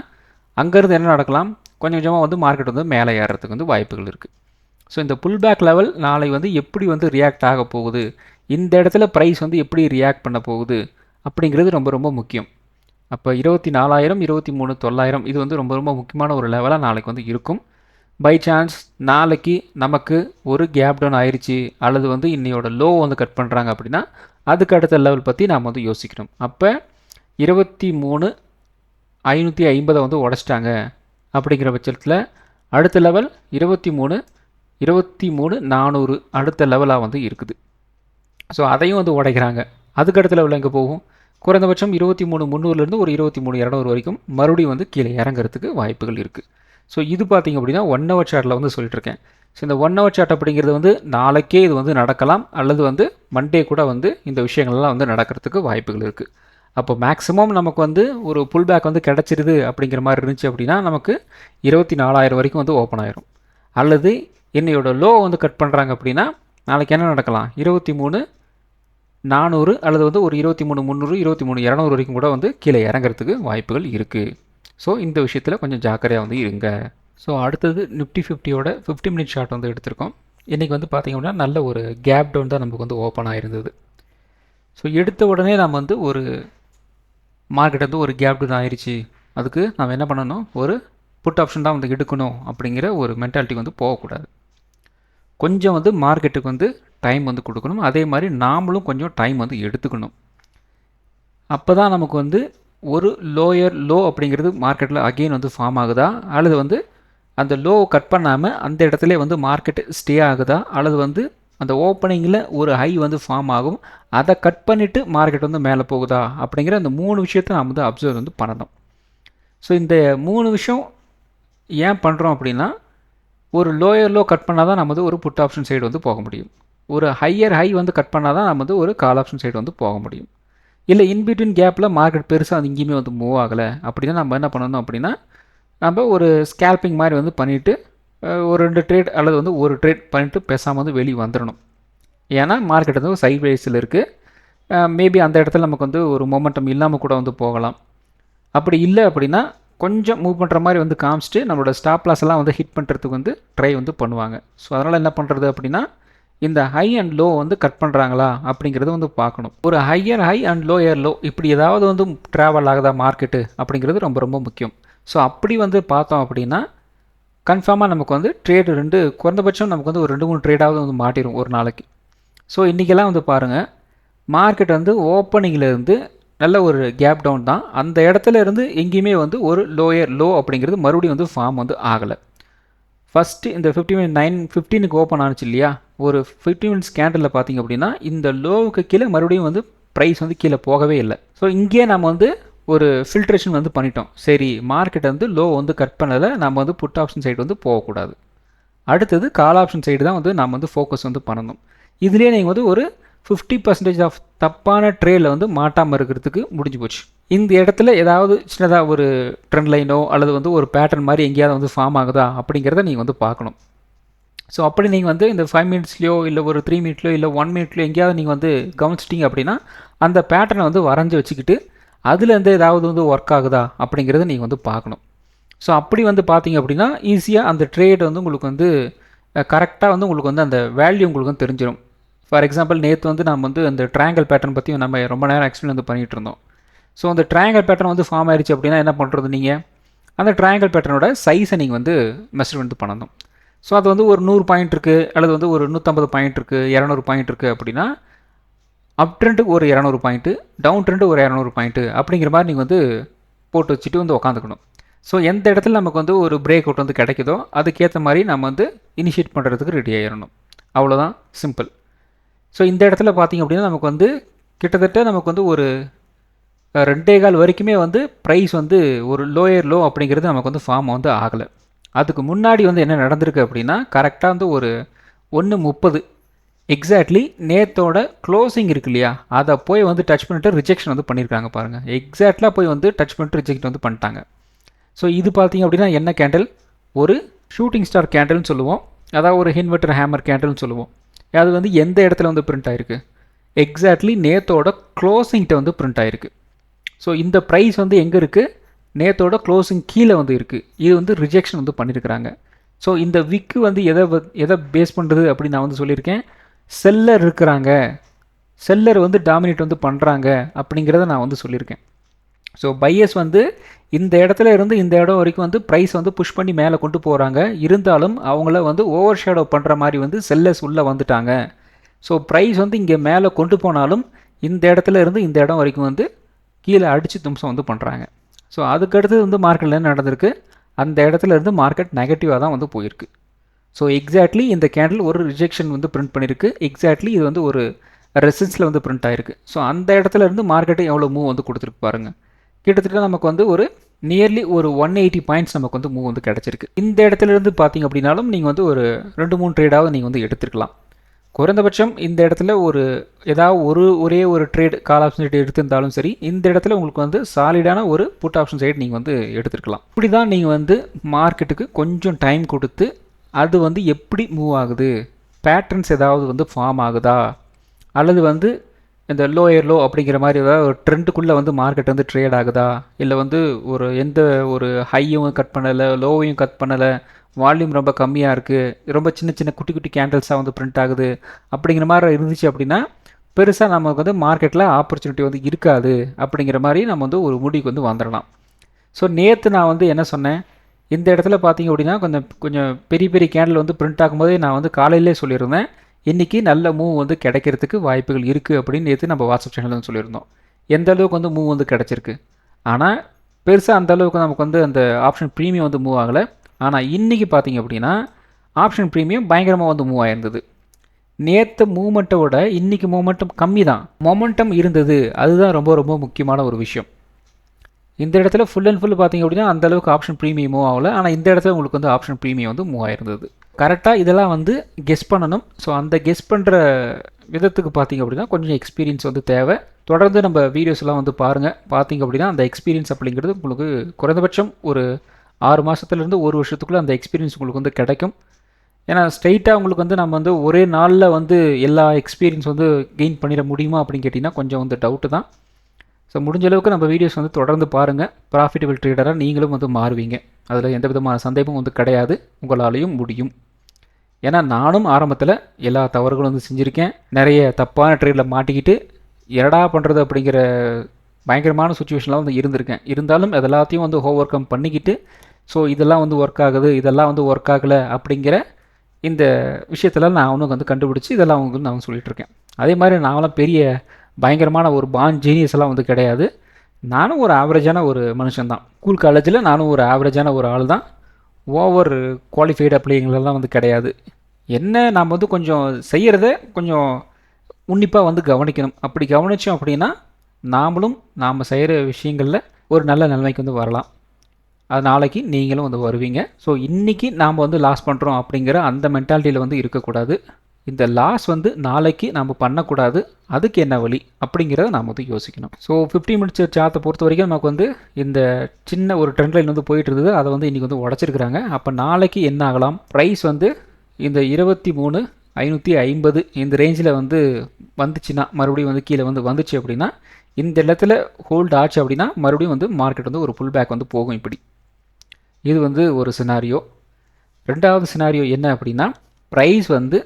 அங்கேருந்து என்ன நடக்கலாம், கொஞ்சம் கொஞ்சமாக வந்து மார்க்கெட் வந்து மேலே ஏறுறதுக்கு வந்து வாய்ப்புகள் இருக்குது. ஸோ இந்த புல் பேக் லெவல் நாளை வந்து எப்படி வந்து ரியாக்ட் ஆக போகுது, இந்த இடத்துல ப்ரைஸ் வந்து எப்படி ரியாக்ட் பண்ண போகுது அப்படிங்கிறது ரொம்ப ரொம்ப முக்கியம். அப்போ 24,000 23,900 இது வந்து ரொம்ப ரொம்ப முக்கியமான ஒரு லெவலாக நாளைக்கு வந்து இருக்கும். பை சான்ஸ் நாளைக்கு நமக்கு ஒரு கேப் டவுன் ஆயிடுச்சு அல்லது வந்து இன்னையோட லோ வந்து கட் பண்ணுறாங்க அப்படின்னா அதுக்கு அடுத்த லெவல் பற்றி நாம் வந்து யோசிக்கணும். அப்போ 23,550 வந்து உடச்சிட்டாங்க அப்படிங்கிற பட்சத்தில் அடுத்த லெவல் 23,400 அடுத்த லெவலாக வந்து இருக்குது. ஸோ அதையும் வந்து உடைக்கிறாங்க. அதுக்கு அடுத்த லெவலில் எங்கே போகும்? குறைந்தபட்சம் 23,300லேருந்து ஒரு 23,200 வரைக்கும் மறுபடியும் வந்து கீழே இறங்குறதுக்கு வாய்ப்புகள் இருக்குது. ஸோ இது பார்த்திங்க அப்படின்னா 1 ஹவர் சார்ட்டில் வந்து சொல்லிட்டுருக்கேன். ஸோ இந்த 1 ஹவர் சார்ட் அப்படிங்கிறது வந்து நாளைக்கே இது வந்து நடக்கலாம் அல்லது வந்து மண்டே கூட வந்து இந்த விஷயங்கள்லாம் வந்து நடக்கிறதுக்கு வாய்ப்புகள் இருக்குது. அப்போ மேக்ஸிமம் நமக்கு வந்து ஒரு புல் பேக் வந்து கிடச்சிருது அப்படிங்கிற மாதிரி இருந்துச்சு அப்படின்னா நமக்கு 24,000 வரைக்கும் வந்து ஓப்பன் ஆயிரும். அல்லது என்னையோட லோ வந்து கட் பண்ணுறாங்க அப்படின்னா நாளைக்கு என்ன நடக்கலாம்? 23,400 அல்லது வந்து ஒரு 23,300 23,200 வரைக்கும் கூட வந்து கீழே இறங்குறதுக்கு வாய்ப்புகள் இருக்குது. ஸோ இந்த விஷயத்தில் கொஞ்சம் ஜாக்கிரதையாக வந்து இருங்க. ஸோ அடுத்தது நிஃப்டி 50யோட 50 மினிட் ஷார்ட் வந்து எடுத்திருக்கோம். இன்றைக்கி வந்து பார்த்திங்க அப்படின்னா நல்ல ஒரு கேப் டவுன் தான் நமக்கு வந்து ஓப்பன் ஆகிருந்தது. ஸோ எடுத்த உடனே நம்ம வந்து ஒரு மார்க்கெட் வந்து ஒரு கேப் டவுன் ஆயிடுச்சு, அதுக்கு நம்ம என்ன பண்ணணும்? ஒரு புட் ஆப்ஷன் தான் வந்து எடுக்கணும் அப்படிங்கிற ஒரு மென்டாலிட்டி வந்து போகக்கூடாது. கொஞ்சம் வந்து மார்க்கெட்டுக்கு வந்து டைம் வந்து கொடுக்கணும். அதே மாதிரி நாமளும் கொஞ்சம் டைம் வந்து எடுத்துக்கணும். அப்போ தான் நமக்கு வந்து ஒரு லோயர் லோ அப்படிங்கிறது மார்க்கெட்டில் அகெயின் வந்து ஃபார்ம் ஆகுதா அல்லது வந்து அந்த லோ கட் பண்ணாமல் அந்த இடத்துல வந்து மார்க்கெட்டு ஸ்டே ஆகுதா அல்லது வந்து அந்த ஓப்பனிங்கில் ஒரு ஹை வந்து ஃபார்ம் ஆகும், அதை கட் பண்ணிவிட்டு மார்க்கெட் வந்து மேலே போகுதா அப்படிங்கிற அந்த 3 விஷயத்தை நாம் வந்து அப்சர்வ் வந்து பண்ணணும். ஸோ இந்த 3 விஷயம் ஏன் பண்ணுறோம் அப்படின்னா ஒரு லோயர் லோ கட் பண்ணால் தான் நம்ம வந்து ஒரு புட் ஆப்ஷன் சைடு வந்து போக முடியும். ஒரு ஹையர் ஹை வந்து கட் பண்ணால் தான் நம்ம வந்து ஒரு கால் ஆப்ஷன் சைடு வந்து போக முடியும். இல்லை இன்பிட்வீன் கேப்பில் மார்க்கெட் பெருசாக அது எங்கேயுமே வந்து மூவ் ஆகலை அப்படின்னா நம்ம என்ன பண்ணணும் அப்படின்னா நம்ம ஒரு ஸ்கேல்பிங் மாதிரி வந்து பண்ணிவிட்டு ஒரு 2 ட்ரேட் அல்லது வந்து ஒரு ட்ரேட் பண்ணிவிட்டு பேசாமல் வந்து வெளியே வந்துடணும். ஏன்னா மார்க்கெட் வந்து சைட் வைஸில் இருக்குது. மேபி அந்த இடத்துல நமக்கு வந்து ஒரு மொமெண்டம் இல்லாமல் கூட வந்து போகலாம். அப்படி இல்லை அப்படின்னா கொஞ்சம் மூவ் பண்ணுற மாதிரி வந்து காமிச்சிட்டு நம்மளோட ஸ்டாப் லாஸ் எல்லாம் வந்து ஹிட் பண்ணுறதுக்கு வந்து ட்ரை வந்து பண்ணுவாங்க. ஸோ அதனால் என்ன பண்ணுறது அப்படின்னா இந்த ஹை அண்ட் லோ வந்து கட் பண்ணுறாங்களா அப்படிங்கிறது வந்து பார்க்கணும். ஒரு higher high and lower low இப்படி ஏதாவது வந்து ட்ராவல் ஆகுதா மார்க்கெட்டு அப்படிங்கிறது ரொம்ப ரொம்ப முக்கியம். ஸோ அப்படி வந்து பார்த்தோம் அப்படின்னா கன்ஃபார்மாக நமக்கு வந்து ட்ரேடு 2 குறைந்தபட்சம் நமக்கு வந்து ஒரு 2-3 ட்ரேடாவது வந்து மாட்டிடும் ஒரு நாளைக்கு. ஸோ இன்றைக்கெல்லாம் வந்து பாருங்கள் மார்க்கெட் வந்து ஓப்பனிங்கிலேருந்து நல்ல ஒரு கேப் டவுன் தான். அந்த இடத்துல இருந்து எங்கேயுமே வந்து ஒரு லோயர் லோ அப்படிங்கிறது மறுபடியும் வந்து ஃபார்ம் வந்து ஆகலை. ஃபஸ்ட்டு இந்த 9:15 ஓப்பன் ஆனிச்சு இல்லையா, ஒரு 15 மினிட்ஸ் கேண்டலில் பார்த்திங்க அப்படின்னா இந்த லோவுக்கு கீழே மறுபடியும் வந்து ப்ரைஸ் வந்து கீழே போகவே இல்லை. ஸோ இங்கேயே நம்ம வந்து ஒரு ஃபில்ட்ரேஷன் வந்து பண்ணிட்டோம். சரி மார்க்கெட் வந்து லோ வந்து கட் பண்ணலை, நம்ம வந்து புட் ஆப்ஷன் சைடு வந்து போகக்கூடாது. அடுத்தது கால் ஆப்ஷன் சைடு தான் வந்து நம்ம வந்து ஃபோக்கஸ் வந்து பண்ணணும். இதுலேயே நீங்கள் வந்து ஒரு 50% ஆஃப் தப்பான ட்ரேடில் வந்து மாட்டாமல் இருக்கிறதுக்கு முடிஞ்சு போச்சு. இந்த இடத்துல ஏதாவது சின்னதாக ஒரு ட்ரெண்ட் லைனோ அல்லது வந்து ஒரு பேட்டர்ன் மாதிரி எங்கேயாவது வந்து ஃபார்ம் ஆகுதா அப்படிங்கிறத நீங்கள் வந்து பார்க்கணும். ஸோ அப்படி நீங்கள் வந்து இந்த 5 மினிட்ஸ்லையோ இல்லை ஒரு 3 மினிட்லையோ இல்லை 1 மினிட்லையோ எங்கேயாவது நீங்கள் வந்து கவனிச்சிட்டிங்க அப்படின்னா அந்த பேட்டர்னை வந்து வரைஞ்சி வச்சுக்கிட்டு அதுலேருந்து ஏதாவது வந்து ஒர்க் ஆகுதா அப்படிங்கிறத நீங்கள் வந்து பார்க்கணும். ஸோ அப்படி வந்து பார்த்தீங்க அப்படின்னா ஈஸியாக அந்த ட்ரேட் வந்து உங்களுக்கு வந்து கரெக்டாக வந்து உங்களுக்கு வந்து அந்த வேல்யூ உங்களுக்கு வந்து தெரிஞ்சிடும். ஃபார் எக்ஸாம்பிள் நேற்று வந்து நம்ம வந்து அந்த ட்ரையாங்கிள் பேட்டர்ன் பற்றி நம்ம ரொம்ப நேரம் எக்ஸ்பிளைன் வந்து பண்ணிகிட்டு இருந்தோம். ஸோ அந்த ட்ரையாங்கிள் பேட்டர்ன் வந்து ஃபார்ம் ஆயிடுச்சு அப்படின்னா என்ன பண்ணுறது? நீங்கள் அந்த ட்ரையாங்கிள் பேட்டர்னோட சைஸை நீங்கள் வந்து மெஷர் வந்து பண்ணணும். ஸோ அது வந்து ஒரு 100 பாயிண்ட் இருக்குது அல்லது வந்து ஒரு 150 பாயிண்ட் இருக்குது 200 பாயிண்ட் இருக்குது அப்படின்னா அப் ட்ரெண்டுக்கு ஒரு 200 பாயிண்ட்டு டவுன் ட்ரெண்டு ஒரு 200 பாயிண்ட்டு அப்படிங்கிற மாதிரி நீங்கள் வந்து போட்டு வச்சுட்டு வந்து உக்காந்துக்கணும். ஸோ எந்த இடத்துல நமக்கு வந்து ஒரு பிரேக் அவுட் வந்து கிடைக்குதோ அதுக்கேற்ற மாதிரி நம்ம வந்து இனிஷியேட் பண்ணுறதுக்கு ரெடி ஆகிடணும். அவ்வளோதான், சிம்பிள். ஸோ இந்த இடத்துல பார்த்திங்க அப்படின்னா நமக்கு வந்து கிட்டத்தட்ட நமக்கு வந்து ஒரு 2.25 வரைக்குமே வந்து ப்ரைஸ் வந்து ஒரு லோயர் லோ அப்படிங்கிறது நமக்கு வந்து ஃபார்ம் வந்து ஆகலை. அதுக்கு முன்னாடி வந்து என்ன நடந்திருக்கு அப்படின்னா கரெக்டாக வந்து ஒரு 1:30 எக்ஸாக்ட்லி நேத்தோட க்ளோசிங் இருக்கு இல்லையா, அதை போய் வந்து டச் பண்ணிட்டு ரிஜெக்ஷன் வந்து பண்ணியிருக்காங்க பாருங்கள். எக்ஸாக்டாக போய் வந்து டச் பண்ணிட்டு ரிஜெக்ட் வந்து பண்ணிட்டாங்க. ஸோ இது பார்த்திங்க அப்படின்னா என்ன கேண்டில்? ஒரு ஷூட்டிங் ஸ்டார் கேண்டில்னு சொல்லுவோம், அதாவது ஒரு இன்வெர்டர் ஹேமர் கேண்டில்னு சொல்லுவோம். அது வந்து எந்த இடத்துல வந்து பிரிண்ட் ஆகிருக்கு? எக்ஸாக்ட்லி நேத்தோட க்ளோசிங்கிட்ட வந்து பிரிண்ட் ஆகிருக்கு. ஸோ இந்த ப்ரைஸ் வந்து எங்கே இருக்குது? நேத்தோட க்ளோசிங் கீழே வந்து இருக்குது. இது வந்து ரிஜெக்ஷன் வந்து பண்ணியிருக்கிறாங்க. ஸோ இந்த விக்கு வந்து எதை பேஸ் பண்ணுறது அப்படின்னு நான் வந்து சொல்லியிருக்கேன். செல்லர் இருக்கிறாங்க, செல்லர் வந்து டாமினேட் வந்து பண்ணுறாங்க அப்படிங்கிறத நான் வந்து சொல்லியிருக்கேன். ஸோ பையர்ஸ் வந்து இந்த இடத்துல இருந்து இந்த இடம் வரைக்கும் வந்து ப்ரைஸ் வந்து புஷ் பண்ணி மேலே கொண்டு போகிறாங்க. இருந்தாலும் அவங்கள வந்து ஓவர் ஷேடோ பண்ணுற மாதிரி வந்து செல்லர்ஸ் உள்ளே வந்துட்டாங்க. ஸோ ப்ரைஸ் வந்து இங்கே மேலே கொண்டு போனாலும் இந்த இடத்துல இருந்து இந்த இடம் வரைக்கும் வந்து கீழே அடித்து தும்சம் வந்து பண்ணுறாங்க. ஸோ அதுக்கடுத்து வந்து மார்க்கெட்டில் என்ன நடந்திருக்கு, அந்த இடத்துல இருந்து மார்க்கெட் நெகட்டிவாக தான் வந்து போயிருக்கு. ஸோ எக்ஸாக்ட்லி இந்த கேண்டில் ஒரு ரிஜெக்ஷன் வந்து பிரிண்ட் பண்ணியிருக்கு. எக்ஸாக்ட்லி இது வந்து ஒரு ரெசிஸ்டன்ஸில் வந்து பிரிண்ட் ஆகிருக்கு. ஸோ அந்த இடத்துல இருந்து மார்க்கெட்டு எவ்வளோ மூவ் வந்து கொடுத்துருக்கு பாருங்கள். கிட்டத்தட்ட நமக்கு வந்து ஒரு நியர்லி ஒரு 180 பாயிண்ட்ஸ் நமக்கு வந்து மூவ் வந்து கிடச்சிருக்கு. இந்த இடத்துல இருந்து பார்த்தீங்க அப்படின்னாலும் நீங்கள் வந்து ஒரு 2-3 ட்ரேடாவது நீங்கள் வந்து எடுத்துருக்கலாம். குறைந்தபட்சம் இந்த இடத்துல ஒரு ஏதாவது ஒரே ஒரு ட்ரேட் கால் ஆப்ஷன் சைடு எடுத்திருந்தாலும் சரி, இந்த இடத்துல உங்களுக்கு வந்து சாலிடான ஒரு புட் ஆப்ஷன் சைடு நீங்கள் வந்து எடுத்துருக்கலாம். இப்படி தான் நீங்கள் வந்து மார்க்கெட்டுக்கு கொஞ்சம் டைம் கொடுத்து அது வந்து எப்படி மூவ் ஆகுது, பேட்டர்ன்ஸ் ஏதாவது வந்து ஃபார்ம் ஆகுதா, அல்லது வந்து இந்த லோயர் லோ அப்படிங்கிற மாதிரி ஏதாவது ஒரு ட்ரெண்டுக்குள்ளே வந்து மார்க்கெட் வந்து ட்ரேட் ஆகுதா, இல்லை வந்து எந்த ஒரு ஹையும் கட் பண்ணலை லோவையும் கட் பண்ணலை, வால்யூம் ரொம்ப கம்மியாக இருக்குது, ரொம்ப சின்ன சின்ன குட்டி குட்டி கேண்டில்ஸாக வந்து பிரிண்ட் ஆகுது அப்படிங்கிற மாதிரி இருந்துச்சு அப்படின்னா பெருசாக நமக்கு வந்து மார்க்கெட்டில் ஆப்பர்ச்சுனிட்டி வந்து இருக்காது அப்படிங்கிற மாதிரி நம்ம வந்து ஒரு முடிவுக்கு வந்து வந்துடலாம். ஸோ நேற்று நான் வந்து என்ன சொன்னேன், இந்த இடத்துல பார்த்தீங்க அப்படின்னா கொஞ்சம் பெரிய பெரிய கேண்டில் வந்து பிரிண்ட் ஆகும்போதே நான் வந்து காலையிலே சொல்லியிருந்தேன் இன்றைக்கி நல்ல மூவ் வந்து கிடைக்கிறதுக்கு வாய்ப்புகள் இருக்குது அப்படின்னு நேற்று நம்ம வாட்ஸ்அப் சேனலில் வந்து சொல்லியிருந்தோம். எந்த அளவுக்கு வந்து மூவ் வந்து கிடச்சிருக்கு, ஆனால் பெருசாக அந்த அளவுக்கு நமக்கு வந்து அந்த ஆப்ஷன் ப்ரீமியம் வந்து மூவ் ஆகலை. ஆனால் இன்றைக்கி பார்த்தீங்க அப்படின்னா ஆப்ஷன் ப்ரீமியம் பயங்கரமாக வந்து மூவ் ஆகிருந்தது. நேற்று மூமெண்ட்டை விட இன்றைக்கி மூமெண்டம் கம்மி தான், மொமெண்டம் இருந்தது. அதுதான் ரொம்ப ரொம்ப முக்கியமான ஒரு விஷயம். இந்த இடத்துல ஃபுல் அண்ட் ஃபுல் பார்த்தீங்க அப்படின்னா அந்தளவுக்கு ஆப்ஷன் ப்ரீமியம் மூவ் ஆகலை. ஆனால் இந்த இடத்துல உங்களுக்கு வந்து ஆப்ஷன் ப்ரீமியம் வந்து மூவ் ஆகிருந்தது. கரெக்டாக இதெல்லாம் வந்து கெஸ் பண்ணணும். ஸோ அந்த கெஸ் பண்ணுற விதத்துக்கு பார்த்தீங்க அப்படின்னா கொஞ்சம் எக்ஸ்பீரியன்ஸ் வந்து தேவை. தொடர்ந்து நம்ம வீடியோஸ்லாம் வந்து பாருங்கள். பார்த்தீங்க அப்படின்னா அந்த எக்ஸ்பீரியன்ஸ் அப்படிங்கிறது உங்களுக்கு குறைந்தபட்சம் ஒரு 6 மாதத்துலேருந்து 1 வருஷத்துக்குள்ளே அந்த எக்ஸ்பீரியன்ஸ் உங்களுக்கு வந்து கிடைக்கும். ஏன்னா ஸ்ட்ரைட்டாக உங்களுக்கு வந்து நம்ம வந்து ஒரே நாளில் வந்து எல்லா எக்ஸ்பீரியன்ஸ் வந்து கெயின் பண்ணிட முடியுமா அப்படின்னு கேட்டிங்கன்னா கொஞ்சம் வந்து டவுட்டு தான். ஸோ முடிஞ்ச அளவுக்கு நம்ம வீடியோஸ் வந்து தொடர்ந்து பாருங்கள். ப்ராஃபிட்டபிள் ட்ரேடராக நீங்களும் வந்து மாறுவீங்க. அதில் எந்த விதமான சந்தேகமும் வந்து கிடையாது, உங்களாலேயும் முடியும். ஏன்னா நானும் ஆரம்பத்தில் எல்லா தவறுகளும் வந்து செஞ்சுருக்கேன். நிறைய தப்பான ட்ரேடில் மாட்டிக்கிட்டு எடா பண்ணுறது அப்படிங்கிற பயங்கரமான சுச்சுவேஷனில் வந்து இருந்திருக்கேன். இருந்தாலும் அதெல்லாத்தையும் வந்து ஓவர் கம் பண்ணிக்கிட்டு ஸோ இதெல்லாம் வந்து ஒர்க் ஆகுது, இதெல்லாம் வந்து ஒர்க் ஆகலை அப்படிங்கிற இந்த விஷயத்தெல்லாம் நான் அவனுக்கு வந்து கண்டுபிடிச்சி இதெல்லாம் அவங்களுக்கு நான் சொல்லிகிட்ருக்கேன். அதே மாதிரி நாங்களாம் பெரிய பயங்கரமான ஒரு ஜீனியஸ் எல்லாம் வந்து கிடையாது. நானும் ஒரு ஆவரேஜான ஒரு மனுஷன்தான். ஸ்கூல் காலேஜில் நானும் ஒரு ஆவரேஜான ஒரு ஆள் தான். ஓவர் குவாலிஃபைடு அப்படிங்கிறதெல்லாம் வந்து கிடையாது. என்ன நாம் வந்து கொஞ்சம் செய்கிறத கொஞ்சம் உன்னிப்பாக வந்து கவனிக்கணும். அப்படி கவனித்தோம் அப்படின்னா நாம் செய்கிற விஷயங்களில் ஒரு நல்ல நிலைமைக்கு வந்து வரலாம். அது நாளைக்கு நீங்களும் வந்து வருவீங்க. ஸோ இன்றைக்கி நாம் வந்து லாஸ் பண்ணுறோம் அப்படிங்கிற அந்த மென்டாலிட்டியில் வந்து இருக்கக்கூடாது. இந்த லாஸ் வந்து நாளைக்கு நம்ம பண்ணக்கூடாது. அதுக்கு என்ன வழி அப்படிங்கிறத நாம் வந்து யோசிக்கணும். ஸோ 15 மினிட்ஸ் சார்ட்டை பொறுத்த வரைக்கும் நமக்கு வந்து இந்த சின்ன ஒரு ட்ரெண்ட் லைன் வந்து போயிட்டு இருந்தது. அதை வந்து இன்றைக்கி வந்து உடச்சிருக்கிறாங்க. அப்போ நாளைக்கு என்ன ஆகலாம், ப்ரைஸ் வந்து இந்த 23,550 இந்த ரேஞ்சில் வந்து வந்துச்சுன்னா மறுபடியும் வந்து கீழே வந்து வந்துச்சு அப்படின்னா இந்த இடத்துல ஹோல்ட் ஆச்சு அப்படின்னா மறுபடியும் வந்து மார்க்கெட் வந்து ஒரு புல் பேக் வந்து போகும். இப்படி இது வந்து ஒரு சினாரியோ. ரெண்டாவது சினாரியோ என்ன அப்படின்னா ப்ரைஸ் வந்து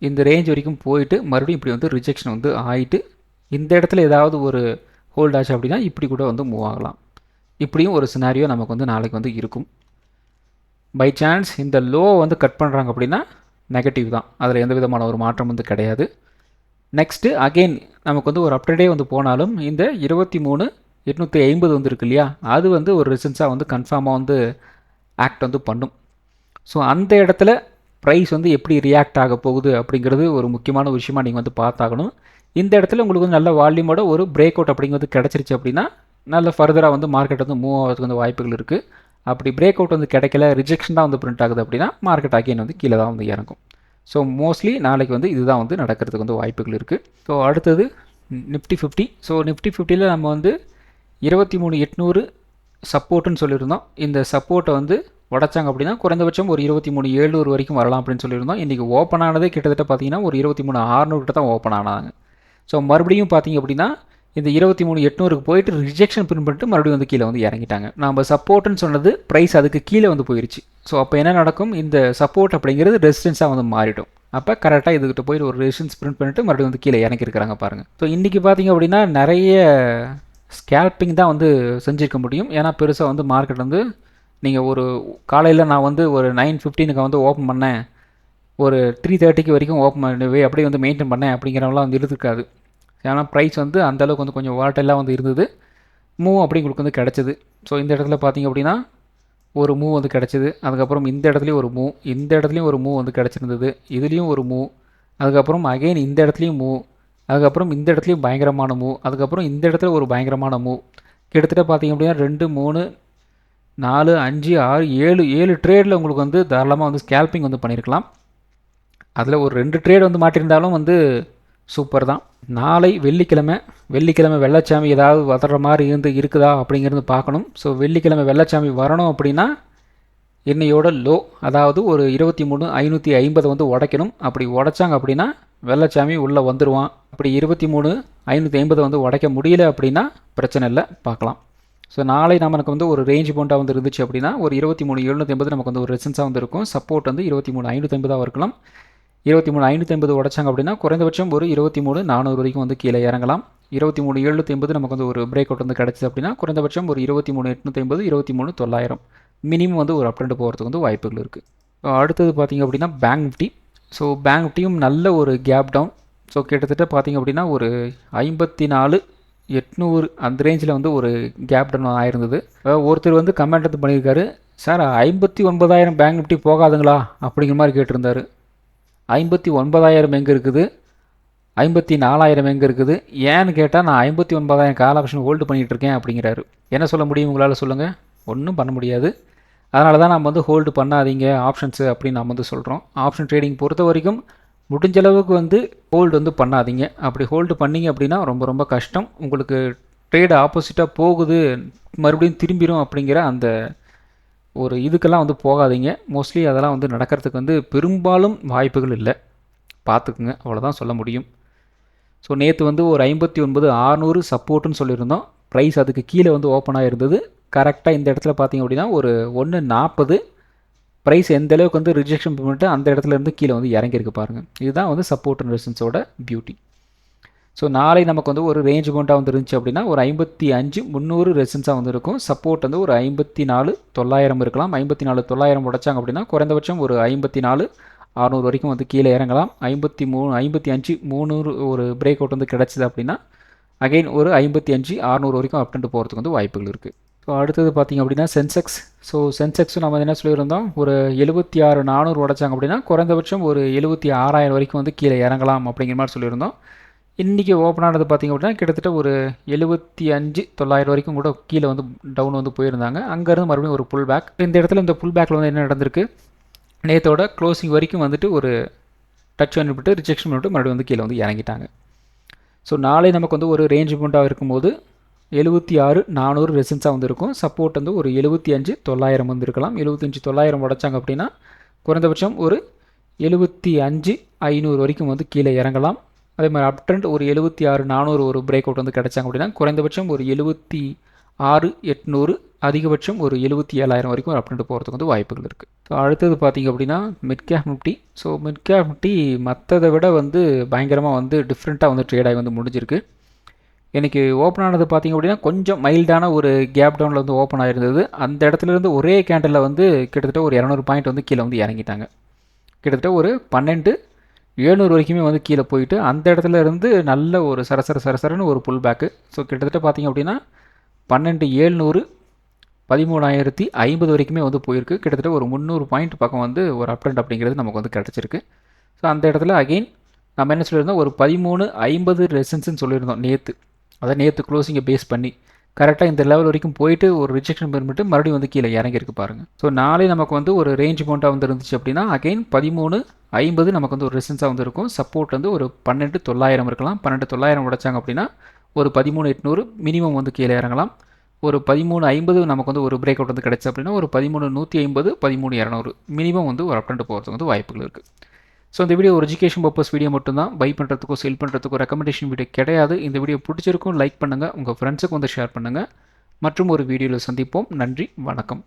இந்த ரேஞ்ச் வரைக்கும் போயிட்டு மறுபடியும் இப்படி வந்து ரிஜெக்ஷன் வந்து ஆகிட்டு இந்த இடத்துல ஏதாவது ஒரு ஹோல்ட் ஆச்சு அப்படின்னா இப்படி கூட வந்து மூவ் ஆகலாம். இப்படியும் ஒரு சினாரியோ நமக்கு வந்து நாளைக்கு வந்து இருக்கும். பை சான்ஸ் இந்த லோ வந்து கட் பண்ணுறாங்க அப்படின்னா நெகட்டிவ் தான், அதில் எந்த விதமான ஒரு மாற்றம் வந்து கிடையாது. நெக்ஸ்ட்டு அகெயின் நமக்கு வந்து ஒரு அப்டேட்டே வந்து போனாலும் இந்த 23,850 வந்து இருக்கு இல்லையா, அது வந்து ஒரு ரெசிஸ்டன்ஸாக வந்து கன்ஃபார்மாக வந்து ஆக்ட் வந்து பண்ணும். ஸோ அந்த இடத்துல ப்ரைஸ் வந்து எப்படி ரியாக்ட் ஆக போகுது அப்படிங்கிறது ஒரு முக்கியமான விஷயமாக நீங்கள் வந்து பார்த்தாகணும். இந்த இடத்துல உங்களுக்கு வந்து நல்ல வால்யூமோட ஒரு பிரேக் அவுட் அப்படிங்கிறது கிடச்சிருச்சு அப்படின்னா நல்ல ஃபர்தராக வந்து மார்க்கெட் வந்து மூவ் ஆகிறதுக்கு வந்து வாய்ப்புகள் இருக்குது. அப்படி பிரேக் அவுட் வந்து கிடைக்கல, ரிஜெக்ஷன் தான் வந்து பிரிண்ட் ஆகுது அப்படின்னா மார்க்கெட் அகைன் வந்து கீழே தான் வந்து இறங்கும். ஸோ மோஸ்ட்லி நாளைக்கு வந்து இதுதான் வந்து நடக்கிறதுக்கு வந்து வாய்ப்புகள் இருக்குது. ஸோ அடுத்தது நிஃப்டி 50. ஸோ நிஃப்டி 50ல் நம்ம வந்து 23,800 சப்போர்ட்டுன்னு சொல்லியிருந்தோம். இந்த சப்போர்ட்டை வந்து உடச்சாங்க அப்படின்னா குறைந்தபட்சம் ஒரு 23,700 வரைக்கும் வரலாம் அப்படின்னு சொல்லியிருந்தோம். இன்றைக்கி ஓப்பன் ஆனதே கிட்டத்தட்ட பார்த்தீங்கன்னா ஒரு 23,600 கிட்ட தான் ஓப்பன் ஆனாங்க. ஸோ மறுபடியும் பார்த்தீங்க அப்படின்னா இந்த 23,800க்கு போயிட்டு ரிஜெக்ஷன் பிரிண்ட் பண்ணிட்டு மறுபடியும் வந்து கீழே வந்து இறங்கிட்டாங்க. நம்ம சப்போர்ட்டுன்னு சொன்னது ப்ரைஸ் அதுக்கு கீழே வந்து போயிடுச்சு. ஸோ அப்போ என்ன நடக்கும், இந்த சப்போர்ட் அப்படிங்கிறது ரெசிஸ்டன்ஸாக வந்து மாறிடும். அப்போ கரெக்டாக இதுக்கிட்ட போயிட்டு ஒரு ரெசிஸ்டன்ஸ் பிரிண்ட் பண்ணிட்டு மறுபடியும் வந்து கீழே இறங்கியிருக்கிறாங்க பாருங்கள். ஸோ இன்றைக்கி பார்த்தீங்க அப்படின்னா நிறைய ஸ்கேல்பிங் தான் வந்து செஞ்சுருக்க முடியும். ஏன்னா பெருசாக வந்து மார்க்கெட் வந்து நீங்கள் ஒரு காலையில் நான் வந்து ஒரு 9:15 வந்து ஓப்பன் பண்ணேன், ஒரு 3:30 வரைக்கும் ஓப்பன் பண்ணவே அப்படியே வந்து மெயின்டைன் பண்ணேன் அப்படிங்கிறவங்களாம் வந்து இருந்திருக்காது. ஏன்னா ப்ரைஸ் வந்து அந்தளவுக்கு வந்து கொஞ்சம் வாலட்டைலாக வந்து இருந்தது. மூவ் அப்படி உங்களுக்கு வந்து கிடச்சிது. ஸோ இந்த இடத்துல பார்த்தீங்க அப்படின்னா ஒரு மூவ் வந்து கிடச்சிது. அதுக்கப்புறம் இந்த இடத்துலையும் ஒரு மூவ், இந்த இடத்துலையும் ஒரு மூவ் வந்து கிடச்சிருந்தது, இதுலேயும் ஒரு மூவ், அதுக்கப்புறம் அகைன் இந்த இடத்துலையும் மூவ், அதுக்கப்புறம் இந்த இடத்துலையும் பயங்கரமான மூவ், அதுக்கப்புறம் இந்த இடத்துல ஒரு பயங்கரமான மூவ். கிட்டத்தட்ட பார்த்தீங்க அப்படின்னா 2, 3, 4, 5, 6, 7 ட்ரேடில் உங்களுக்கு வந்து தாராளமாக வந்து ஸ்கேல்பிங் வந்து பண்ணியிருக்கலாம். அதில் ஒரு 2 ட்ரேட் வந்து மாட்டியிருந்தாலும் வந்து சூப்பர் தான். நாளை வெள்ளிக்கிழமை வெள்ளைச்சாமி ஏதாவது வதற மாதிரி இருக்குதா அப்படிங்கிறது பார்க்கணும். ஸோ வெள்ளிக்கிழமை வெள்ளைச்சாமி வரணும் அப்படின்னா இன்னையோட லோ, அதாவது ஒரு 23,550 வந்து உடைக்கணும். அப்படி உடைச்சாங்க அப்படின்னா வெள்ளைச்சாமி உள்ளே வந்துடுவான். அப்படி 23,550 வந்து உடைக்க முடியல அப்படின்னா பிரச்சனை இல்லை, பார்க்கலாம். ஸோ நாளை நமக்கு வந்து ஒரு ரேஞ்ச் பவுண்டாக வந்து இருந்துச்சு அப்படின்னா ஒரு 23,750 நமக்கு வந்து ஒரு ரெசன்ஸாக வந்து இருக்கும். சப்போர்ட் வந்து 23,550 இருக்கலாம். 23,550 உடைச்சாங்க அப்படின்னா குறைந்தபட்சம் ஒரு 23,400 வரைக்கும் வந்து கீழே இறங்கலாம். 23,750 நமக்கு வந்து ஒரு பிரேக் அவுட் வந்து கிடச்சிது அப்படின்னா குறைந்தபட்சம் ஒரு 23,850, 23,900 மினிமம் வந்து ஒரு அப் ட்ரெண்ட் போகிறதுக்கு வந்து வாய்ப்புகள் இருக்குது. அடுத்தது பார்த்திங்க அப்படின்னா பேங்க் நிஃப்டி. ஸோ பேங்க் நிஃப்டியும் நல்ல ஒரு கேப் டவுன். ஸோ கிட்டத்தட்ட பார்த்திங்க அப்படின்னா ஒரு 54,800 அந்த ரேஞ்சில் வந்து ஒரு கேப் டவுன் ஆயிருந்தது. ஒருத்தர் வந்து கமெண்ட் வந்து பண்ணியிருக்காரு, சார் 59,000 பேங்க் நிஃப்டி போகாதுங்களா அப்படிங்கிற மாதிரி கேட்டிருந்தார். 59,000 எங்கே இருக்குது, 54,000 எங்கே இருக்குது? ஏன்னு கேட்டால் நான் 59,000 கால் ஆப்ஷன் ஹோல்டு பண்ணிகிட்ருக்கேன் அப்படிங்கிறாரு. என்ன சொல்ல முடியும் உங்களால் சொல்லுங்கள்? ஒன்றும் பண்ண முடியாது. அதனால தான் நம்ம வந்து ஹோல்டு பண்ணாதீங்க ஆப்ஷன்ஸு அப்படின்னு நம்ம வந்து சொல்கிறோம். ஆப்ஷன் ட்ரேடிங் பொறுத்த வரைக்கும் முடிஞ்ச அளவுக்கு வந்து ஹோல்டு வந்து பண்ணாதீங்க. அப்படி ஹோல்டு பண்ணிங்க அப்படின்னா ரொம்ப ரொம்ப கஷ்டம். உங்களுக்கு ட்ரேடு ஆப்போசிட்டாக போகுது, மறுபடியும் திரும்பிடும் அப்படிங்கிற அந்த ஒரு இதுக்கெல்லாம் வந்து போகாதீங்க. மோஸ்ட்லி அதெல்லாம் வந்து நடக்கிறதுக்கு வந்து பெரும்பாலும் வாய்ப்புகள் இல்லை, பார்த்துக்குங்க, அவ்வளோதான் சொல்ல முடியும். ஸோ நேற்று வந்து ஒரு 59,600 சப்போர்ட்டுன்னு சொல்லியிருந்தோம். ப்ரைஸ் அதுக்கு கீழே வந்து ஓப்பன் ஆகிருந்தது. கரெக்டாக இந்த இடத்துல பார்த்திங்க அப்படின்னா ஒரு 1.40 ப்ரைஸ் எந்த அளவுக்கு வந்து ரிஜெக்ஷன் பண்ணிட்டு அந்த இடத்துல இருந்து கீழே வந்து இறங்கியிருக்கு பாருங்கள். இதுதான் வந்து சப்போர்ட் அண்ட் ரெசிஸ்டன்ஸோட பியூட்டி. ஸோ நாளை நமக்கு வந்து ஒரு ரேஞ்ச் பவுண்டாக வந்து இருந்துச்சு அப்படின்னா ஒரு 55,300 ரெசிஸ்டன்ஸாக வந்து இருக்கும். சப்போர்ட் வந்து ஒரு 54,900 இருக்கலாம். 54,900 உடைச்சாங்க அப்படின்னா குறைந்தபட்சம் ஒரு 54,600 வரைக்கும் வந்து கீழே இறங்கலாம். 55,300 ஒரு பிரேக் அவுட் வந்து கிடச்சிது அப்படின்னா அகைன் ஒரு 55,600 வரைக்கும் அப் ட்ரெண்ட் போகிறதுக்கு வந்து வாய்ப்புகள் இருக்குது. ஸோ அடுத்தது பார்த்திங்க அப்படின்னா சென்செக்ஸ். ஸோ சென்செக்ஸும் நம்ம என்ன சொல்லியிருந்தோம், ஒரு 76,400 உடைச்சாங்க அப்படின்னா குறைந்தபட்சம் ஒரு 76,000 வரைக்கும் வந்து கீழே இறங்கலாம் அப்படிங்கிற மாதிரி சொல்லியிருந்தோம். இன்றைக்கி ஓப்பன் ஆனது பார்த்திங்க அப்படின்னா கிட்டத்தட்ட ஒரு 75,900 வரைக்கும் கூட கீழே வந்து டவுன் வந்து போயிருந்தாங்க. அங்கேருந்து மறுபடியும் ஒரு புல் பேக். இந்த இடத்துல இந்த புல் பேக்கில் வந்து என்ன நடந்திருக்கு, நேற்றோட க்ளோசிங் வரைக்கும் வந்துட்டு ஒரு டச் பண்ணிவிட்டு ரிஜெக்ஷன் பண்ணிவிட்டு மறுபடியும் வந்து கீழே வந்து இறங்கிட்டாங்க. ஸோ நாளை நமக்கு வந்து ஒரு ரேஞ்ச் பவுண்டாக இருக்கும்போது 76,400 ரெசிஸ்டன்ஸாக வந்து இருக்கும். சப்போர்ட் வந்து ஒரு 75,900 வந்து இருக்கலாம். 75,900 உடைச்சாங்க அப்படின்னா குறைந்தபட்சம் ஒரு 75,500 வரைக்கும் வந்து கீழே இறங்கலாம். அதே மாதிரி அப் ட்ரெண்ட் ஒரு 76,400 ஒரு பிரேக் அவுட் வந்து கிடச்சாங்க அப்படின்னா குறைந்தபட்சம் ஒரு 76,800, அதிகபட்சம் ஒரு 77,000 வரைக்கும் ஒரு அப் ட்ரெண்ட் போகிறதுக்கு வந்து வாய்ப்புகள் இருக்குது. ஸோ அடுத்தது பார்த்திங்க அப்படின்னா mid cap Nifty. So mid cap Nifty மற்றதை விட வந்து பயங்கரமாக வந்து டிஃப்ரெண்ட்டாக வந்து ட்ரேடாகி வந்து முடிஞ்சிருக்கு. எனக்கு ஓப்பன் ஆனது பார்த்திங்க அப்படின்னா கொஞ்சம் மைல்டான ஒரு கேப் டவுனில் வந்து ஓப்பன் ஆகிருந்தது. அந்த இடத்துலேருந்து ஒரே கேண்டலில் வந்து கிட்டத்தட்ட ஒரு 200 பாயிண்ட் வந்து கீழே வந்து இறங்கிட்டாங்க. கிட்டத்தட்ட ஒரு 12,700 வரைக்குமே வந்து கீழே போயிட்டு அந்த இடத்துல இருந்து நல்ல ஒரு சரசரன்னு ஒரு புல் பேக்கு. ஸோ கிட்டத்தட்ட பார்த்திங்க அப்படின்னா 12,700, 13,050 வரைக்குமே வந்து போயிருக்கு. கிட்டத்தட்ட ஒரு 300 பாயிண்ட் பக்கம் வந்து ஒரு அப் ட்ரெண்ட் அப்படிங்கிறது நமக்கு வந்து கிடச்சிருக்கு. ஸோ அந்த இடத்துல அகெயின் நம்ம என்ன சொல்லியிருந்தோம், ஒரு 13,50 ரெசிஸ்டன்ஸ்னு சொல்லியிருந்தோம் நேற்று. அதை நேற்று க்ளோசிங்கை பேஸ் பண்ணி கரெக்டாக இந்த லெவல் வரைக்கும் போயிட்டு ஒரு ரிஜெக்ஷன் பண்ணிட்டு மறுபடியும் வந்து கீழே இறங்கியிருக்கு பாருங்கள். ஸோ நாளை நமக்கு வந்து ஒரு ரேஞ்ச் பவுண்டாக வந்து இருந்துச்சு அப்படின்னா அகெயின் 13,50 நமக்கு வந்து ஒரு ரெசிஸ்டன்ஸாக வந்து இருக்கும். சப்போர்ட் வந்து ஒரு 12,900 இருக்கலாம். 12,900 உடைச்சாங்க அப்படின்னா ஒரு 13,800 மினிமம் வந்து கீழே இறங்கலாம். ஒரு 13,50 நமக்கு வந்து ஒரு பிரேக் அவுட் வந்து கிடச்சி அப்படின்னா ஒரு 13,150, 13,200 மினிமம் வந்து ஒரு அப் ட்ரெண்ட் போகிறதுக்கு வந்து வாய்ப்புகள் இருக்குது. ஸோ இந்த வீடியோ ஒரு எஜுகேஷன் பர்பஸ் வீடியோ மட்டும்தான். பை பண்ணுறதுக்கோ செல் பண்ணுறதுக்கோ ரெக்கமெண்டேஷன் வீடியோ கிடையாது. இந்த வீடியோ பிடிச்சிருக்கும் லைக் பண்ணுங்கள், உங்கள் ஃப்ரெண்ட்ஸுக்கு வந்து ஷேர் பண்ணுங்கள். மற்றும் ஒரு வீடியோவில் சந்திப்போம். நன்றி, வணக்கம்.